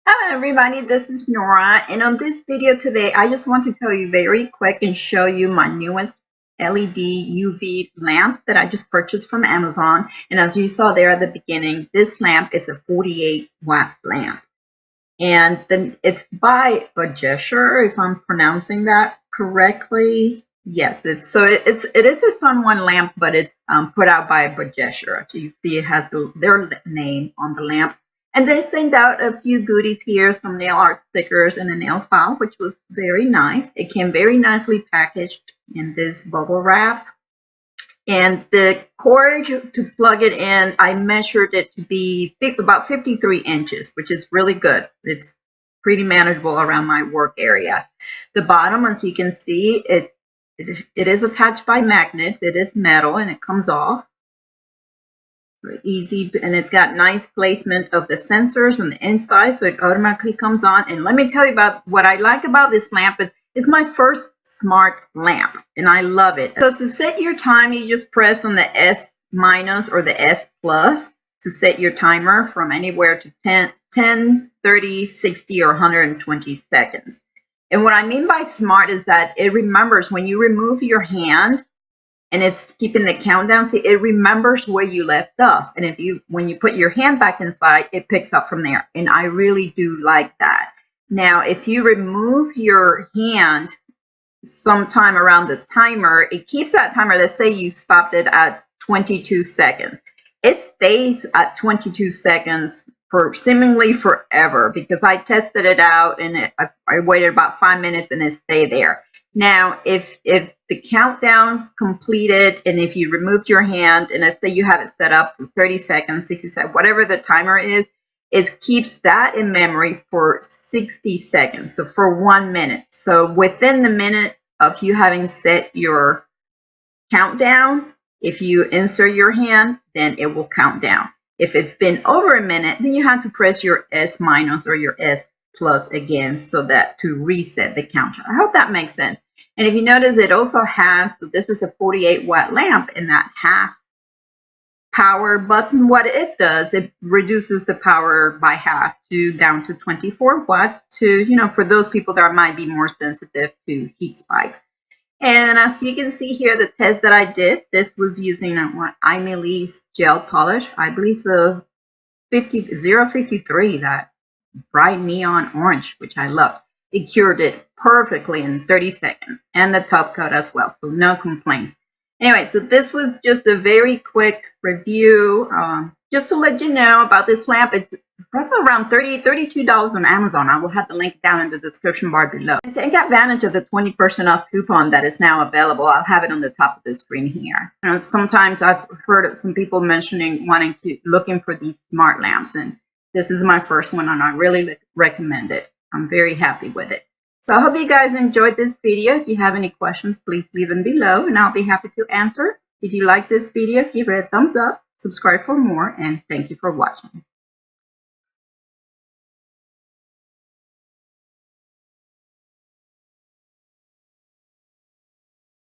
Hello everybody, this is Nora, and on this video today I just want to tell you very quick and show you my newest LED UV lamp that I just purchased from Amazon. And as you saw there at the beginning, this lamp is a 48-watt lamp, and then it's by Bojecher, if I'm pronouncing that correctly. Yes, it is a Sun One lamp, but it's put out by Bojecher. So you see it has their name on the lamp. And they sent out a few goodies here, some nail art stickers and a nail file, which was very nice. It came very nicely packaged in this bubble wrap. And the cord to plug it in, I measured it to be about 53 inches, which is really good. It's pretty manageable around my work area. The bottom, as you can see, it is attached by magnets. It is metal and it comes off. Easy, and it's got nice placement of the sensors on the inside, so it automatically comes on. And let me tell you about what I like about this lamp. It's my first smart lamp and I love it. So to set your time, you just press on the S minus or the S plus to set your timer from anywhere to 10, 30, 60, or 120 seconds. And what I mean by smart is that it remembers when you remove your hand and it's keeping the countdown. See, it remembers where you left off. And when you put your hand back inside, it picks up from there. And I really do like that. Now, if you remove your hand sometime around the timer, it keeps that timer. Let's say you stopped it at 22 seconds. It stays at 22 seconds for seemingly forever, because I tested it out and I waited about 5 minutes and it stayed there. Now, if the countdown completed and if you removed your hand, and let's say you have it set up to 30 seconds, 60 seconds, whatever the timer is, it keeps that in memory for 60 seconds, so for 1 minute. So within the minute of you having set your countdown, if you insert your hand, then it will count down. If it's been over a minute, then you have to press your S minus or your S plus again, so that to reset the counter. I hope that makes sense. And if you notice, it also has, so this is a 48-watt lamp, and that half power button, what it does, it reduces the power by half down to 24 watts to, for those people that might be more sensitive to heat spikes. And as you can see here, the test that I did, this was using Imelee's gel polish. I believe the 053, that bright neon orange, which I loved. It cured it perfectly in 30 seconds, and the top coat as well, so no complaints. Anyway, so this was just a very quick review, just to let you know about this lamp. It's roughly around $32 on Amazon. I will have the link down in the description bar below. And take advantage of the 20% off coupon that is now available. I'll have it on the top of the screen here. Sometimes I've heard of some people mentioning looking for these smart lamps, and this is my first one, and I really recommend it. I'm very happy with it. So I hope you guys enjoyed this video. If you have any questions, please leave them below, and I'll be happy to answer. If you like this video, give it a thumbs up, subscribe for more, and thank you for watching.